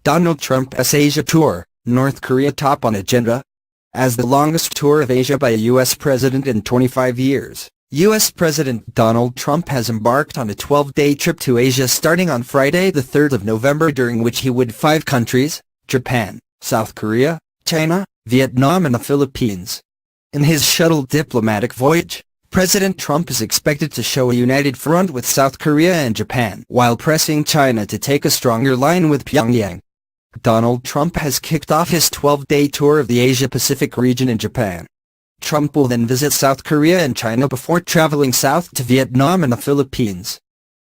Donald Trump's Asia tour, North Korea top on agenda. As the longest tour of Asia by a U.S. president in 25 years, U.S. President Donald Trump has embarked on a 12-day trip to Asia starting on Friday the 3rd of November, during which he would 5 countries: Japan, South Korea, China, Vietnam and the Philippines. In his shuttle diplomatic voyage, President Trump is expected to show a united front with South Korea and Japan, while pressing China to take a stronger line with Pyongyang. Donald Trump has kicked off his 12-day tour of the Asia-Pacific region in Japan. Trump will then visit South Korea and China before traveling south to Vietnam and the Philippines.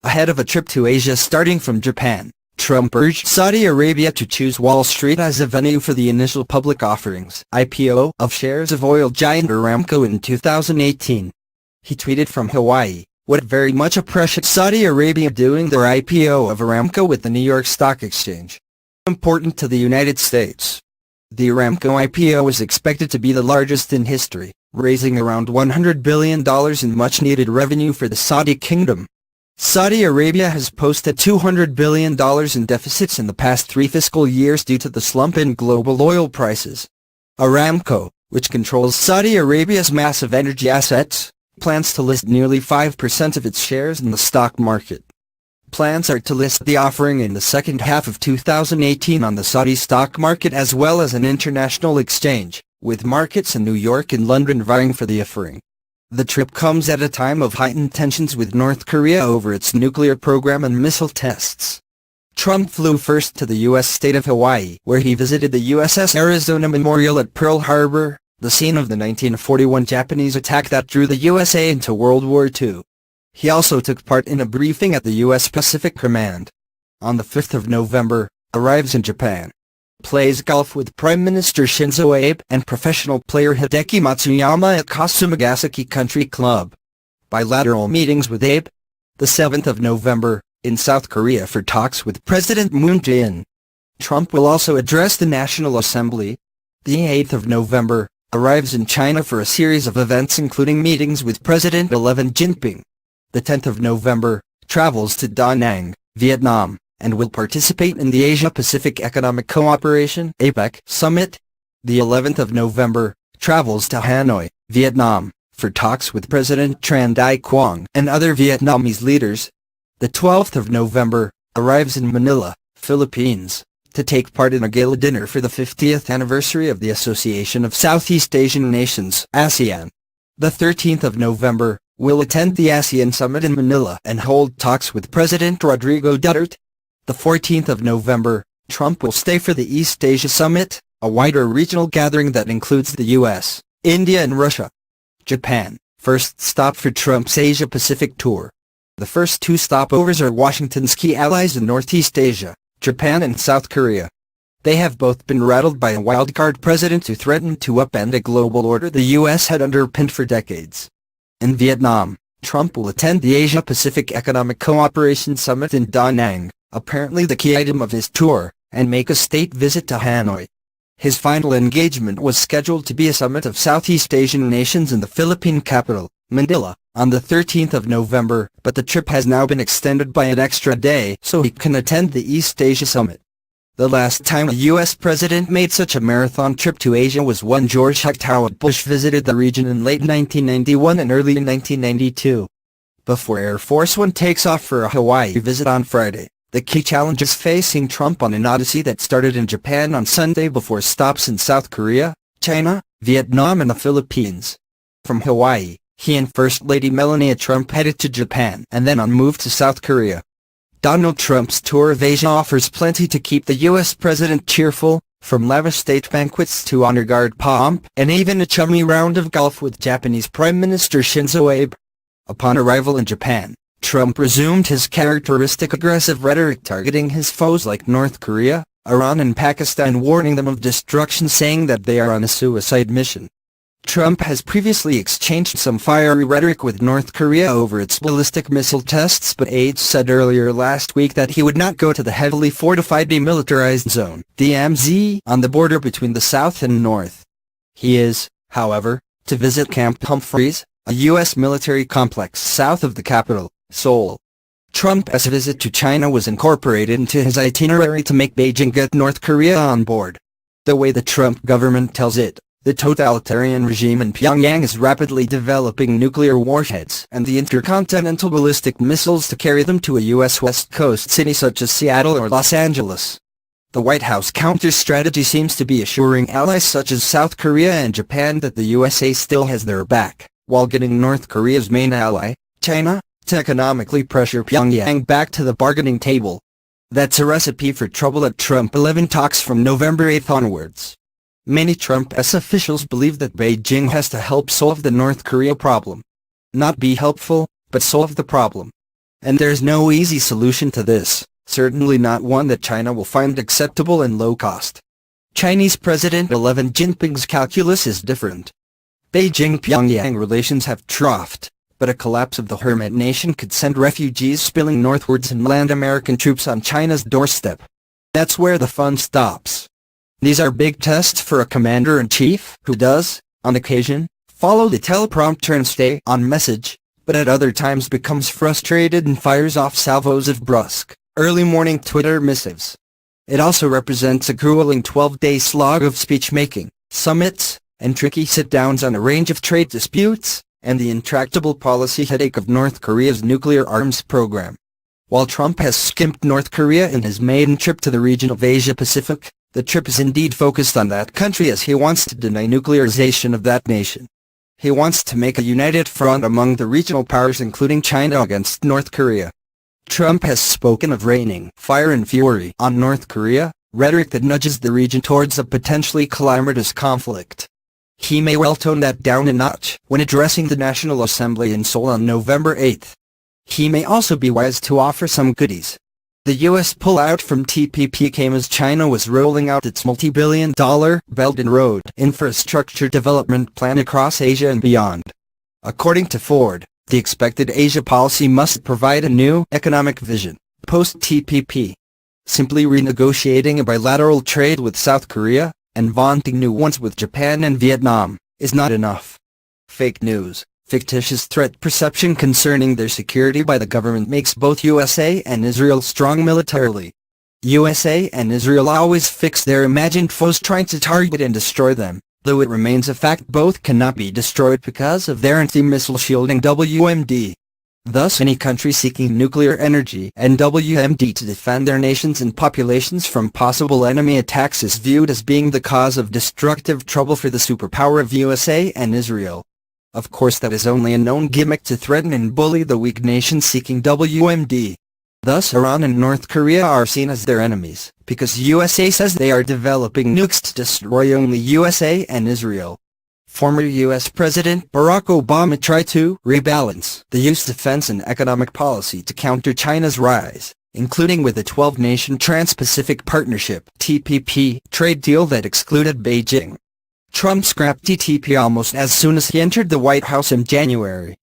Ahead of a trip to Asia starting from Japan, Trump urged Saudi Arabia to choose Wall Street as a venue for the initial public offerings (IPO) of shares of oil giant Aramco in 2018. He tweeted from Hawaii, "Would very much appreciate Saudi Arabia doing their IPO of Aramco with the New York Stock Exchange. Important to the United States." The Aramco IPO is expected to be the largest in history, raising around $100 billion in much-needed revenue for the Saudi kingdom. Saudi Arabia has posted $200 billion in deficits in the past 3 fiscal years due to the slump in global oil prices. Aramco, which controls Saudi Arabia's massive energy assets, plans to list nearly 5% of its shares in the stock market. Plans are to list the offering in the second half of 2018 on the Saudi stock market as well as an international exchange, with markets in New York and London vying for the offering. The trip comes at a time of heightened tensions with North Korea over its nuclear program and missile tests. Trump flew first to the U.S. state of Hawaii, where he visited the USS Arizona Memorial at Pearl Harbor, the scene of the 1941 Japanese attack that drew the USA into World War II. He also took part in a briefing at the U.S. Pacific Command. On the 5th of November, arrives in Japan. Plays golf with Prime Minister Shinzo Abe and professional player Hideki Matsuyama at Kasumigaseki Country Club. Bilateral meetings with Abe. The 7th of November, in South Korea for talks with President Moon Jae-in. Trump will also address the National Assembly. The 8th of November, arrives in China for a series of events including meetings with President Xi Jinping. The 10th of November, travels to Da Nang, Vietnam, and will participate in the Asia-Pacific Economic Cooperation (APEC) Summit. The 11th of November, travels to Hanoi, Vietnam, for talks with President Tran Dai Quang and other Vietnamese leaders. The 12th of November, arrives in Manila, Philippines, to take part in a gala dinner for the 50th anniversary of the Association of Southeast Asian Nations (ASEAN). The 13th of November, will attend the ASEAN Summit in Manila and hold talks with President Rodrigo Duterte. The 14th of November, Trump will stay for the East Asia Summit, a wider regional gathering that includes the U.S., India and Russia. Japan, first stop for Trump's Asia-Pacific tour. The first 2 stopovers are Washington's key allies in Northeast Asia, Japan and South Korea. They have both been rattled by a wildcard president who threatened to upend a global order the U.S. had underpinned for decades. In Vietnam, Trump will attend the Asia-Pacific Economic Cooperation Summit in Da Nang, apparently the key item of his tour, and make a state visit to Hanoi. His final engagement was scheduled to be a summit of Southeast Asian nations in the Philippine capital, Manila, on the 13th of November, but the trip has now been extended by an extra day so he can attend the East Asia Summit. The last time a U.S. president made such a marathon trip to Asia was when George H.W. Bush visited the region in late 1991 and early 1992. Before Air Force One takes off for a Hawaii visit on Friday, the key challenges facing Trump on an odyssey that started in Japan on Sunday before stops in South Korea, China, Vietnam and the Philippines. From Hawaii, he and First Lady Melania Trump headed to Japan and then on move to South Korea. Donald Trump's tour of Asia offers plenty to keep the U.S. president cheerful, from lavish state banquets to honor guard pomp and even a chummy round of golf with Japanese Prime Minister Shinzo Abe. Upon arrival in Japan, Trump resumed his characteristic aggressive rhetoric targeting his foes like North Korea, Iran and Pakistan, warning them of destruction, saying that they are on a suicide mission. Trump has previously exchanged some fiery rhetoric with North Korea over its ballistic missile tests, but aides said earlier last week that he would not go to the heavily fortified demilitarized zone (DMZ) on the border between the South and North. He is, however, to visit Camp Humphreys, a U.S. military complex south of the capital, Seoul. Trump's visit to China was incorporated into his itinerary to make Beijing get North Korea on board. The way the Trump government tells it, the totalitarian regime in Pyongyang is rapidly developing nuclear warheads and the intercontinental ballistic missiles to carry them to a U.S. West Coast city such as Seattle or Los Angeles. The White House counter-strategy seems to be assuring allies such as South Korea and Japan that the USA still has their back, while getting North Korea's main ally, China, to economically pressure Pyongyang back to the bargaining table. That's a recipe for trouble at Trump 11 talks from November 8 onwards. Many Trump's officials believe that Beijing has to help solve the North Korea problem. Not be helpful, but solve the problem. And there's no easy solution to this, certainly not one that China will find acceptable and low cost. Chinese President Xi Jinping's calculus is different. Beijing-Pyongyang relations have troughed, but a collapse of the hermit nation could send refugees spilling northwards and land American troops on China's doorstep. That's where the fun stops. These are big tests for a commander-in-chief who does, on occasion, follow the teleprompter and stay on message, but at other times becomes frustrated and fires off salvos of brusque, early-morning Twitter missives. It also represents a grueling 12-day slog of speech-making, summits, and tricky sit-downs on a range of trade disputes, and the intractable policy headache of North Korea's nuclear arms program. While Trump has skimped North Korea in his maiden trip to the region of Asia-Pacific, the trip is indeed focused on that country as he wants to deny nuclearization of that nation. He wants to make a united front among the regional powers including China against North Korea. Trump has spoken of raining fire and fury on North Korea, rhetoric that nudges the region towards a potentially calamitous conflict. He may well tone that down a notch when addressing the National Assembly in Seoul on November 8. He may also be wise to offer some goodies. The U.S. pullout from TPP came as China was rolling out its multi-billion-dollar Belt and Road Infrastructure Development Plan across Asia and beyond. According to Ford, the expected Asia policy must provide a new economic vision, post-TPP. Simply renegotiating a bilateral trade with South Korea, and vaunting new ones with Japan and Vietnam, is not enough. Fake news. Fictitious threat perception concerning their security by the government makes both USA and Israel strong militarily. USA and Israel always fix their imagined foes trying to target and destroy them, though it remains a fact both cannot be destroyed because of their anti-missile shielding WMD. Thus any country seeking nuclear energy and WMD to defend their nations and populations from possible enemy attacks is viewed as being the cause of destructive trouble for the superpower of USA and Israel. Of course that is only a known gimmick to threaten and bully the weak nations seeking WMD. Thus Iran and North Korea are seen as their enemies, because USA says they are developing nukes to destroy only USA and Israel. Former U.S. President Barack Obama tried to rebalance the U.S. defense and economic policy to counter China's rise, including with the 12-nation Trans-Pacific Partnership (TPP) trade deal that excluded Beijing. Trump scrapped TPP almost as soon as he entered the White House in January.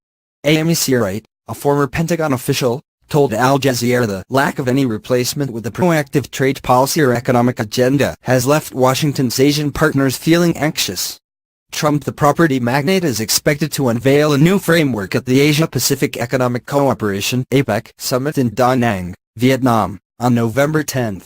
Amy Seawright, a former Pentagon official, told Al Jazeera the lack of any replacement with a proactive trade policy or economic agenda has left Washington's Asian partners feeling anxious. Trump the property magnate is expected to unveil a new framework at the Asia-Pacific Economic Cooperation (APEC) Summit in Da Nang, Vietnam, on November 10.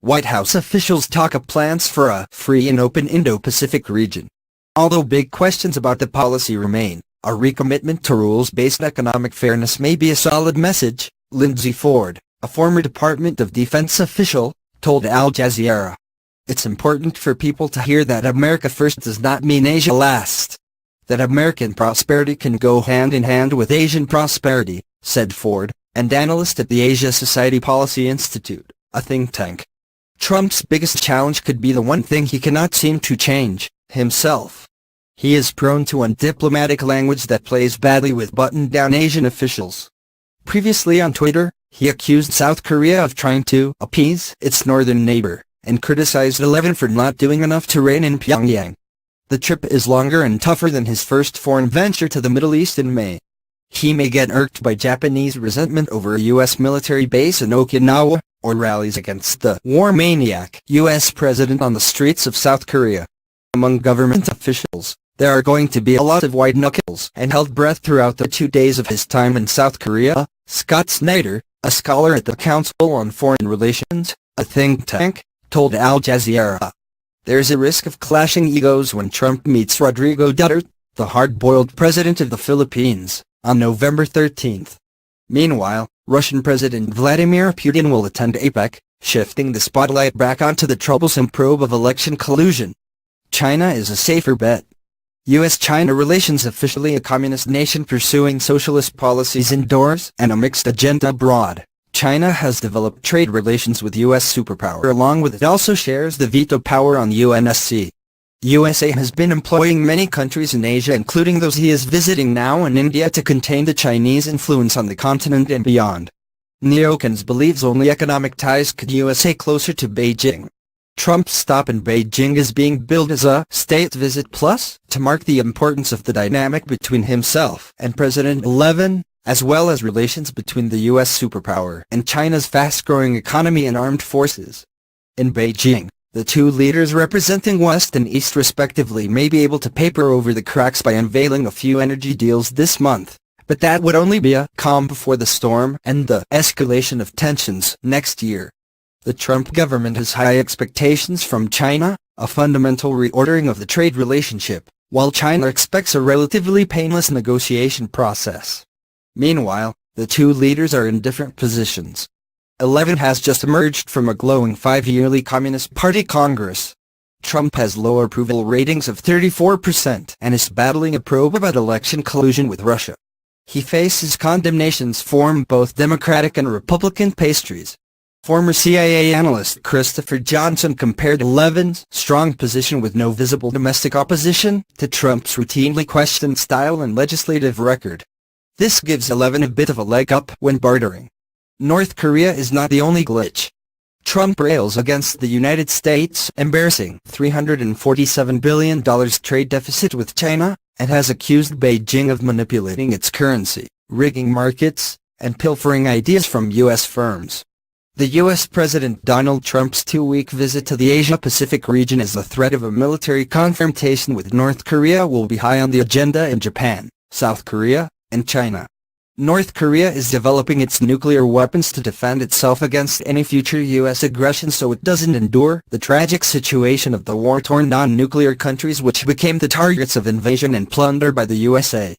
White House officials talk of plans for a free and open Indo-Pacific region. Although big questions about the policy remain, a recommitment to rules-based economic fairness may be a solid message, Lindsay Ford, a former Department of Defense official, told Al Jazeera. It's important for people to hear that America first does not mean Asia last. That American prosperity can go hand in hand with Asian prosperity, said Ford, an analyst at the Asia Society Policy Institute, a think tank. Trump's biggest challenge could be the one thing he cannot seem to change, himself. He is prone to undiplomatic language that plays badly with buttoned-down Asian officials. Previously on Twitter, he accused South Korea of trying to appease its northern neighbor, and criticized Xi for not doing enough to rein in Pyongyang. The trip is longer and tougher than his first foreign venture to the Middle East in May. He may get irked by Japanese resentment over a U.S. military base in Okinawa, or rallies against the war maniac U.S. president on the streets of South Korea. Among government officials, there are going to be a lot of white knuckles and held breath throughout the 2 days of his time in South Korea, Scott Snyder, A scholar at the Council on Foreign Relations, a think tank, told Al Jazeera. There's a risk of clashing egos when Trump meets Rodrigo Duterte, the hard-boiled president of the Philippines, on November 13. Meanwhile, Russian President Vladimir Putin will attend APEC, shifting the spotlight back onto the troublesome probe of election collusion. China is a safer bet. U.S.-China relations, officially a communist nation pursuing socialist policies indoors and a mixed agenda abroad. China has developed trade relations with U.S. superpower, along with it also shares the veto power on UNSC. USA has been employing many countries in Asia, including those he is visiting now in India, to contain the Chinese influence on the continent and beyond. Neocons believes only economic ties could USA closer to Beijing. Trump's stop in Beijing is being billed as a state visit plus to mark the importance of the dynamic between himself and President Levin, as well as relations between the U.S. superpower and China's fast-growing economy and armed forces. In Beijing, the two leaders representing West and East respectively may be able to paper over the cracks by unveiling a few energy deals this month, but that would only be a calm before the storm and the escalation of tensions next year. The Trump government has high expectations from China, a fundamental reordering of the trade relationship, while China expects a relatively painless negotiation process. Meanwhile, the two leaders are in different positions. Levin has just emerged from a glowing 5-yearly Communist Party Congress. Trump has low approval ratings of 34% and is battling a probe about election collusion with Russia. He faces condemnations from both Democratic and Republican pastries. Former CIA analyst Christopher Johnson compared Levin's strong position with no visible domestic opposition to Trump's routinely questioned style and legislative record. This gives Levin a bit of a leg up when bartering. North Korea is not the only glitch. Trump rails against the United States' embarrassing $347 billion trade deficit with China, and has accused Beijing of manipulating its currency, rigging markets, and pilfering ideas from U.S. firms. The U.S. President Donald Trump's 2-week visit to the Asia-Pacific region as the threat of a military confrontation with North Korea will be high on the agenda in Japan, South Korea, and China. North Korea is developing its nuclear weapons to defend itself against any future U.S. aggression so it doesn't endure the tragic situation of the war-torn non-nuclear countries which became the targets of invasion and plunder by the USA.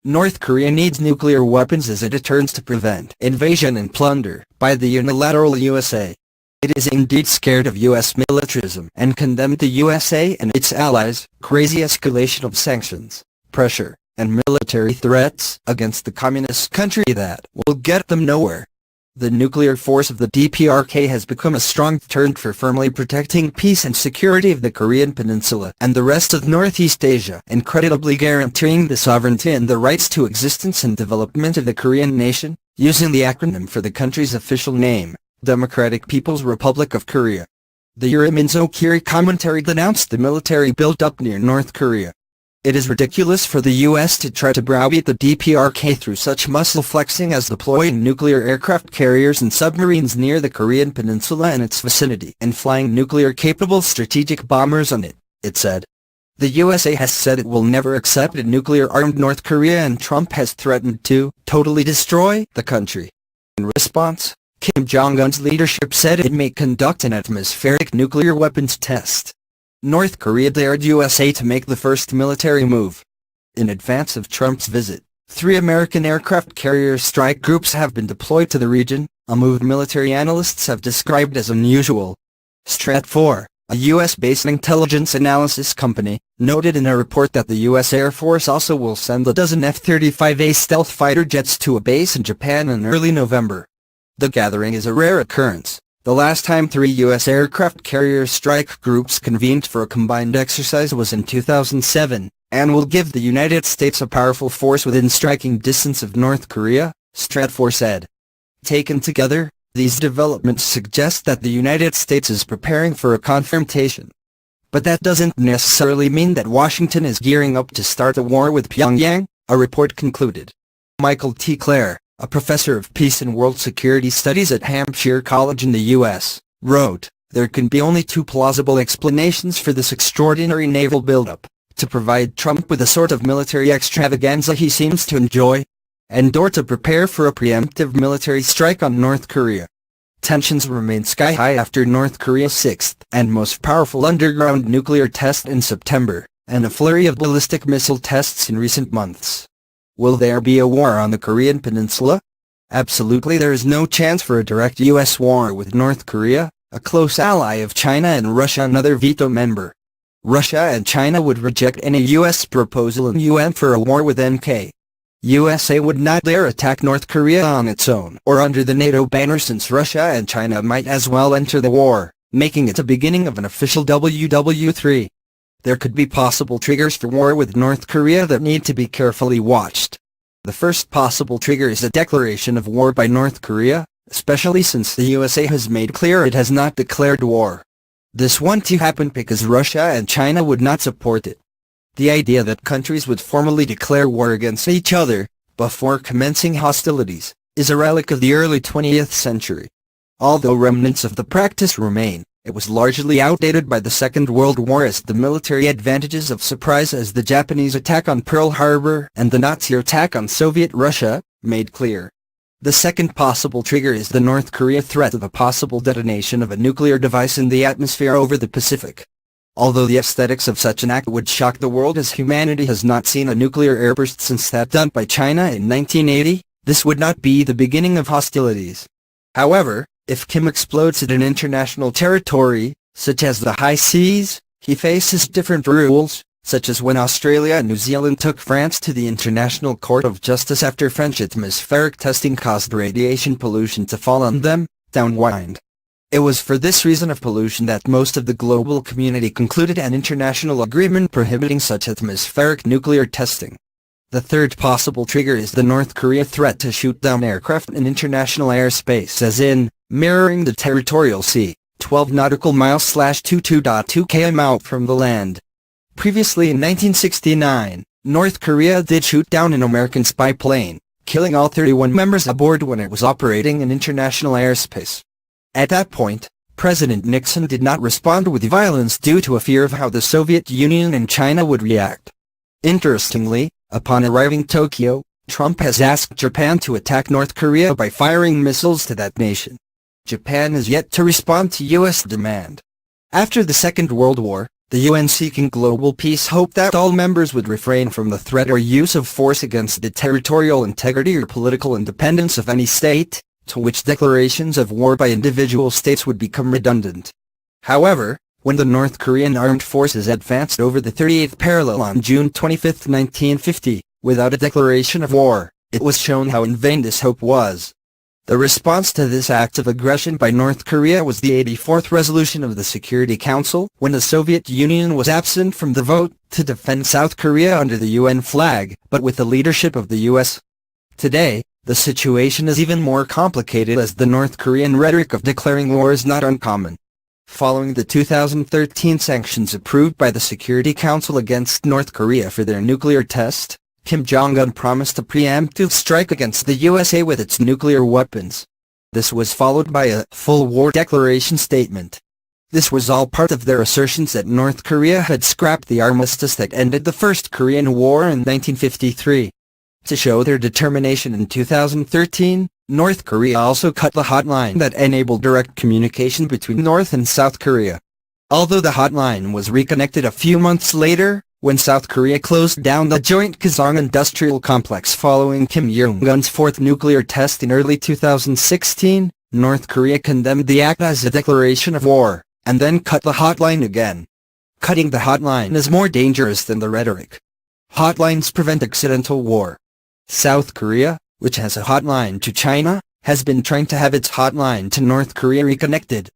North Korea needs nuclear weapons as it turns to prevent invasion and plunder by the unilateral USA. It is indeed scared of U.S. militarism and condemned the USA and its allies' crazy escalation of sanctions, pressure, and military threats against the communist country that will get them nowhere. The nuclear force of the DPRK has become a strong deterrent for firmly protecting peace and security of the Korean Peninsula and the rest of Northeast Asia, and credibly guaranteeing the sovereignty and the rights to existence and development of the Korean nation, using the acronym for the country's official name, Democratic People's Republic of Korea. The Uriminzo Kiri commentary denounced the military build-up near North Korea. It is ridiculous for the U.S. to try to browbeat the DPRK through such muscle flexing as deploying nuclear aircraft carriers and submarines near the Korean Peninsula and its vicinity and flying nuclear-capable strategic bombers on it, it said. The USA has said it will never accept a nuclear-armed North Korea, and Trump has threatened to totally destroy the country. In response, Kim Jong-un's leadership said it may conduct an atmospheric nuclear weapons test. North Korea dared USA to make the first military move. In advance of Trump's visit, 3 American aircraft carrier strike groups have been deployed to the region, a move military analysts have described as unusual. Stratfor, a U.S.-based intelligence analysis company, noted in a report that the U.S. Air Force also will send a dozen F-35A stealth fighter jets to a base in Japan in early November. The gathering is a rare occurrence. The last time 3 U.S. aircraft carrier strike groups convened for a combined exercise was in 2007, and will give the United States a powerful force within striking distance of North Korea, Stratfor said. Taken together, these developments suggest that the United States is preparing for a confrontation. But that doesn't necessarily mean that Washington is gearing up to start a war with Pyongyang, a report concluded. Michael T. Clare, a professor of peace and world security studies at Hampshire College in the U.S., wrote, "There can be only 2 plausible explanations for this extraordinary naval buildup: to provide Trump with the sort of military extravaganza he seems to enjoy, and or to prepare for a preemptive military strike on North Korea. Tensions remain sky-high after North Korea's sixth and most powerful underground nuclear test in September, and a flurry of ballistic missile tests in recent months. Will there be a war on the Korean peninsula? Absolutely, there is no chance for a direct U.S. war with North Korea, a close ally of China and Russia, another veto member. Russia and China would reject any U.S. proposal in UN for a war with NK. USA would not dare attack North Korea on its own or under the NATO banner, since Russia and China might as well enter the war, making it a beginning of an official WW3. There could be possible triggers for war with North Korea that need to be carefully watched. The first possible trigger is a declaration of war by North Korea, especially since the USA has made clear it has not declared war. This won't happen because Russia and China would not support it. The idea that countries would formally declare war against each other before commencing hostilities is a relic of the early 20th century. Although remnants of the practice remain, it was largely outdated by the Second World War, as the military advantages of surprise, as the Japanese attack on Pearl Harbor and the Nazi attack on Soviet Russia, made clear. The second possible trigger is the North Korea threat of a possible detonation of a nuclear device in the atmosphere over the Pacific. Although the aesthetics of such an act would shock the world, as humanity has not seen a nuclear airburst since that done by China in 1980, this would not be the beginning of hostilities. However, if Kim explodes it in international territory, such as the high seas, he faces different rules, such as when Australia and New Zealand took France to the International Court of Justice after French atmospheric testing caused radiation pollution to fall on them, downwind. It was for this reason of pollution that most of the global community concluded an international agreement prohibiting such atmospheric nuclear testing. The third possible trigger is the North Korea threat to shoot down aircraft in international airspace, as in, mirroring the territorial sea, 12 nautical miles / 22.2 km out from the land. Previously in 1969, North Korea did shoot down an American spy plane, killing all 31 members aboard when it was operating in international airspace. At that point, President Nixon did not respond with violence due to a fear of how the Soviet Union and China would react. Interestingly, upon arriving Tokyo, Trump has asked Japan to attack North Korea by firing missiles to that nation. Japan has yet to respond to U.S. demand. After the Second World War, the UN, seeking global peace, hoped that all members would refrain from the threat or use of force against the territorial integrity or political independence of any state, to which declarations of war by individual states would become redundant. However, when the North Korean armed forces advanced over the 38th parallel on June 25, 1950, without a declaration of war, it was shown how in vain this hope was. The response to this act of aggression by North Korea was the 84th resolution of the Security Council, when the Soviet Union was absent from the vote to defend South Korea under the UN flag, but with the leadership of the U.S. Today, the situation is even more complicated, as the North Korean rhetoric of declaring war is not uncommon. Following the 2013 sanctions approved by the Security Council against North Korea for their nuclear test, Kim Jong-un promised a preemptive strike against the USA with its nuclear weapons. This was followed by a full war declaration statement. This was all part of their assertions that North Korea had scrapped the armistice that ended the First Korean War in 1953. To show their determination in 2013, North Korea also cut the hotline that enabled direct communication between North and South Korea. Although the hotline was reconnected a few months later, when South Korea closed down the joint Kaesong industrial complex following Kim Jong-un's fourth nuclear test in early 2016, North Korea condemned the act as a declaration of war, and then cut the hotline again. Cutting the hotline is more dangerous than the rhetoric. Hotlines prevent accidental war. South Korea, which has a hotline to China, has been trying to have its hotline to North Korea reconnected.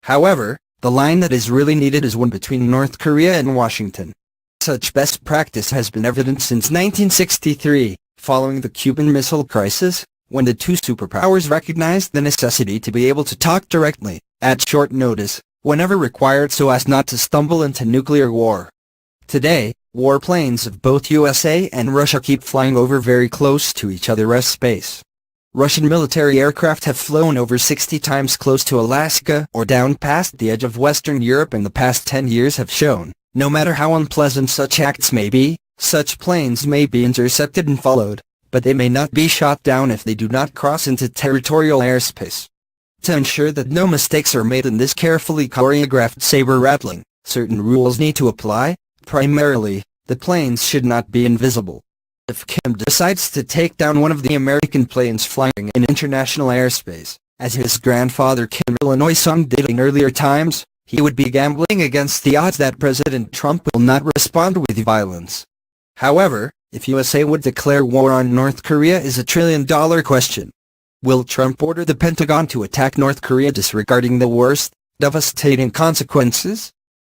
However, the line that is really needed is one between North Korea and Washington. Such best practice has been evident since 1963, following the Cuban Missile Crisis, when the two superpowers recognized the necessity to be able to talk directly, at short notice, whenever required, so as not to stumble into nuclear war. Today, warplanes of both USA and Russia keep flying over very close to each other's space. Russian military aircraft have flown over 60 times close to Alaska or down past the edge of Western Europe in the past 10 years have shown. No matter how unpleasant such acts may be, such planes may be intercepted and followed, but they may not be shot down if they do not cross into territorial airspace. To ensure that no mistakes are made in this carefully choreographed saber-rattling, certain rules need to apply. Primarily, the planes should not be invisible. If Kim decides to take down one of the American planes flying in international airspace, as his grandfather Kim Il-sung did in earlier times, he would be gambling against the odds that President Trump will not respond with violence. However, if USA would declare war on North Korea is a trillion-dollar question. Will Trump order the Pentagon to attack North Korea disregarding the worst, devastating consequences?